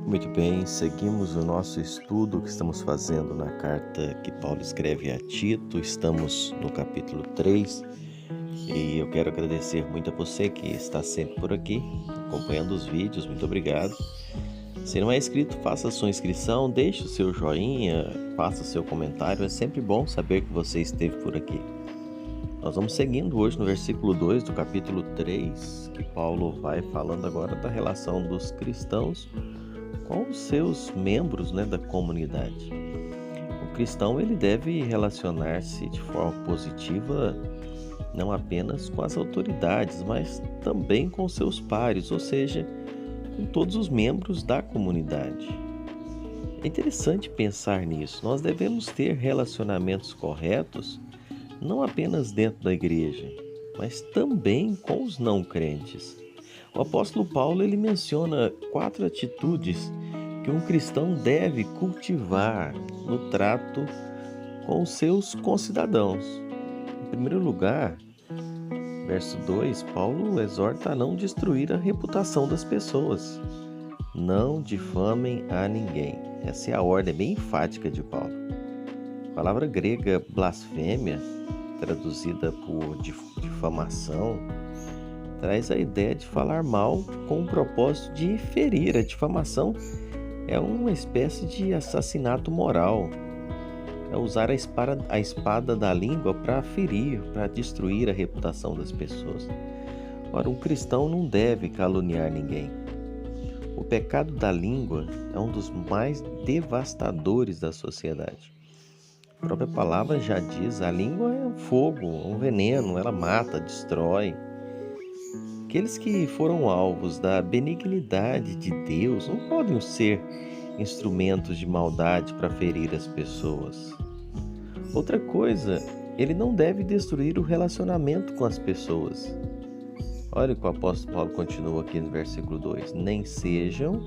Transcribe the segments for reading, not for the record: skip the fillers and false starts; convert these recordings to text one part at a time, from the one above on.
Muito bem, seguimos o nosso estudo que estamos fazendo na carta que Paulo escreve a Tito. Estamos no capítulo 3 e eu quero agradecer muito a você que está sempre por aqui, acompanhando os vídeos. Muito obrigado. Se não é inscrito, faça a sua inscrição, deixe o seu joinha, faça o seu comentário. É sempre bom saber que você esteve por aqui. Nós vamos seguindo hoje no versículo 2 do capítulo 3, que Paulo vai falando agora da relação dos cristãos com os seus membros, da comunidade. O cristão ele deve relacionar-se de forma positiva não apenas com as autoridades, mas também com seus pares, ou seja, com todos os membros da comunidade. É interessante pensar nisso. Nós devemos ter relacionamentos corretos não apenas dentro da igreja, mas também com os não crentes. O apóstolo Paulo ele menciona 4 atitudes que um cristão deve cultivar no trato com os seus concidadãos. Em primeiro lugar, verso 2, Paulo exorta a não destruir a reputação das pessoas. Não difamem a ninguém. Essa é a ordem bem enfática de Paulo. A palavra grega blasfêmia, traduzida por difamação, traz a ideia de falar mal com o propósito de ferir. A difamação é uma espécie de assassinato moral. É usar a espada da língua para ferir, para destruir a reputação das pessoas. Ora, um cristão não deve caluniar ninguém. O pecado da língua é um dos mais devastadores da sociedade. A própria palavra já diz, a língua é um fogo, um veneno, ela mata, destrói. Aqueles que foram alvos da benignidade de Deus não podem ser instrumentos de maldade para ferir as pessoas. Outra coisa, ele não deve destruir o relacionamento com as pessoas. Olha o que o apóstolo Paulo continua aqui no versículo 2. Nem sejam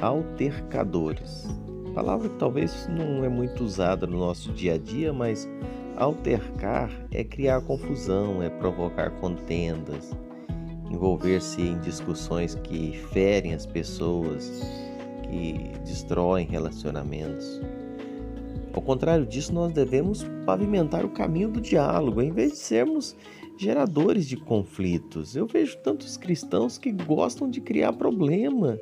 altercadores. Palavra que talvez não é muito usada no nosso dia a dia, mas altercar é criar confusão, é provocar contendas, envolver-se em discussões que ferem as pessoas, que destroem relacionamentos. Ao contrário disso, nós devemos pavimentar o caminho do diálogo, em vez de sermos geradores de conflitos. Eu vejo tantos cristãos que gostam de criar problema,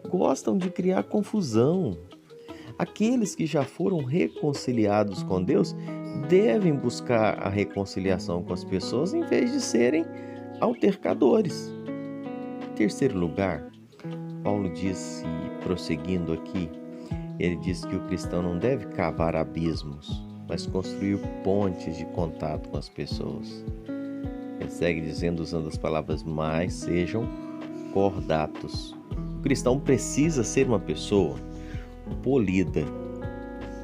gostam de criar confusão. Aqueles que já foram reconciliados com Deus devem buscar a reconciliação com as pessoas em vez de serem altercadores. Em terceiro lugar, Paulo diz, e prosseguindo aqui, ele diz que o cristão não deve cavar abismos, mas construir pontes de contato com as pessoas. Ele segue dizendo, usando as palavras mais, sejam cordatos. O cristão precisa ser uma pessoa polida.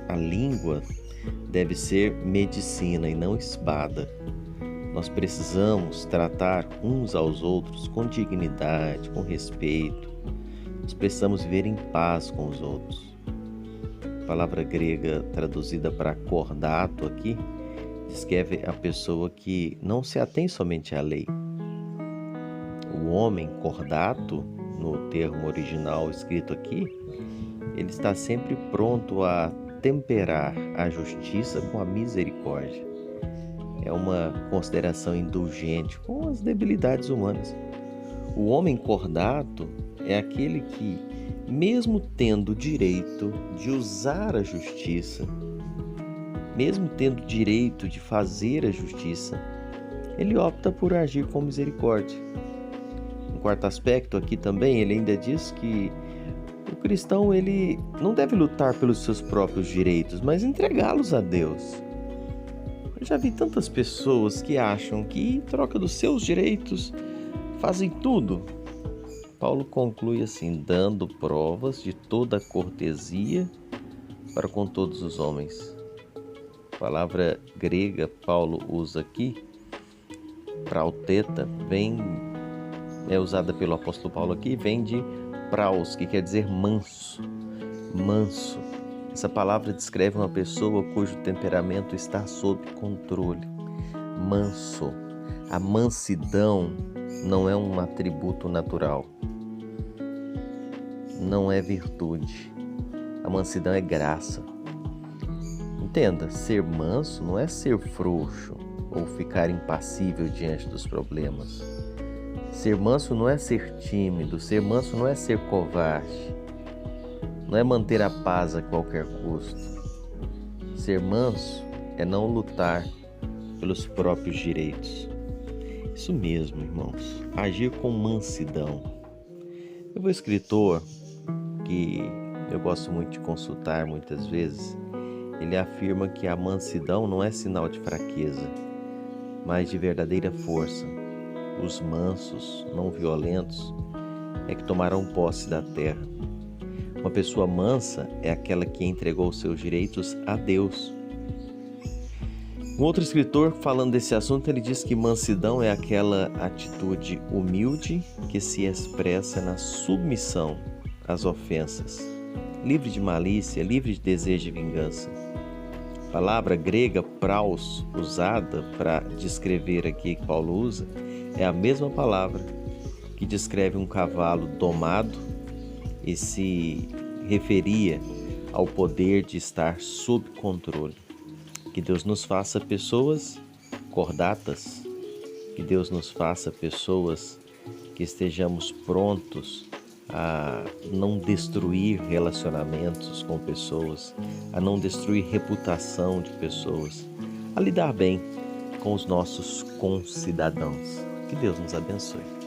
A língua deve ser medicina e não espada. Nós precisamos tratar uns aos outros com dignidade, com respeito. Nós precisamos viver em paz com os outros. A palavra grega traduzida para cordato aqui descreve a pessoa que não se atém somente à lei. O homem cordato, no termo original escrito aqui, ele está sempre pronto a temperar a justiça com a misericórdia. É uma consideração indulgente com as debilidades humanas. O homem cordato é aquele que, mesmo tendo o direito de usar a justiça, mesmo tendo o direito de fazer a justiça, ele opta por agir com misericórdia. Um quarto aspecto aqui também, ele ainda diz que o cristão ele não deve lutar pelos seus próprios direitos, mas entregá-los a Deus. Eu já vi tantas pessoas que acham que, em troca dos seus direitos, fazem tudo. Paulo conclui assim, dando provas de toda a cortesia para com todos os homens. A palavra grega Paulo usa aqui, prauteta, é usada pelo apóstolo Paulo aqui, vem de praus, que quer dizer manso. Manso. Essa palavra descreve uma pessoa cujo temperamento está sob controle. Manso. A mansidão não é um atributo natural. não é virtude. A mansidão é graça. Entenda, ser manso não é ser frouxo ou ficar impassível diante dos problemas. Ser manso não é ser tímido, ser manso não é ser covarde, não é manter a paz a qualquer custo. Ser manso é não lutar pelos próprios direitos. Isso mesmo, irmãos, agir com mansidão. Eu vou escritor que eu gosto muito de consultar muitas vezes, ele afirma que a mansidão não é sinal de fraqueza, mas de verdadeira força. Os mansos, não violentos, é que tomarão posse da terra. Uma pessoa mansa é aquela que entregou seus direitos a Deus. Um outro escritor, falando desse assunto, ele diz que mansidão é aquela atitude humilde que se expressa na submissão às ofensas, livre de malícia, livre de desejo de vingança. A palavra grega praus, usada para descrever aqui que Paulo usa, é a mesma palavra que descreve um cavalo domado e se referia ao poder de estar sob controle. Que Deus nos faça pessoas cordatas, que Deus nos faça pessoas que estejamos prontos a não destruir relacionamentos com pessoas, a não destruir reputação de pessoas, a lidar bem com os nossos concidadãos. Que Deus nos abençoe.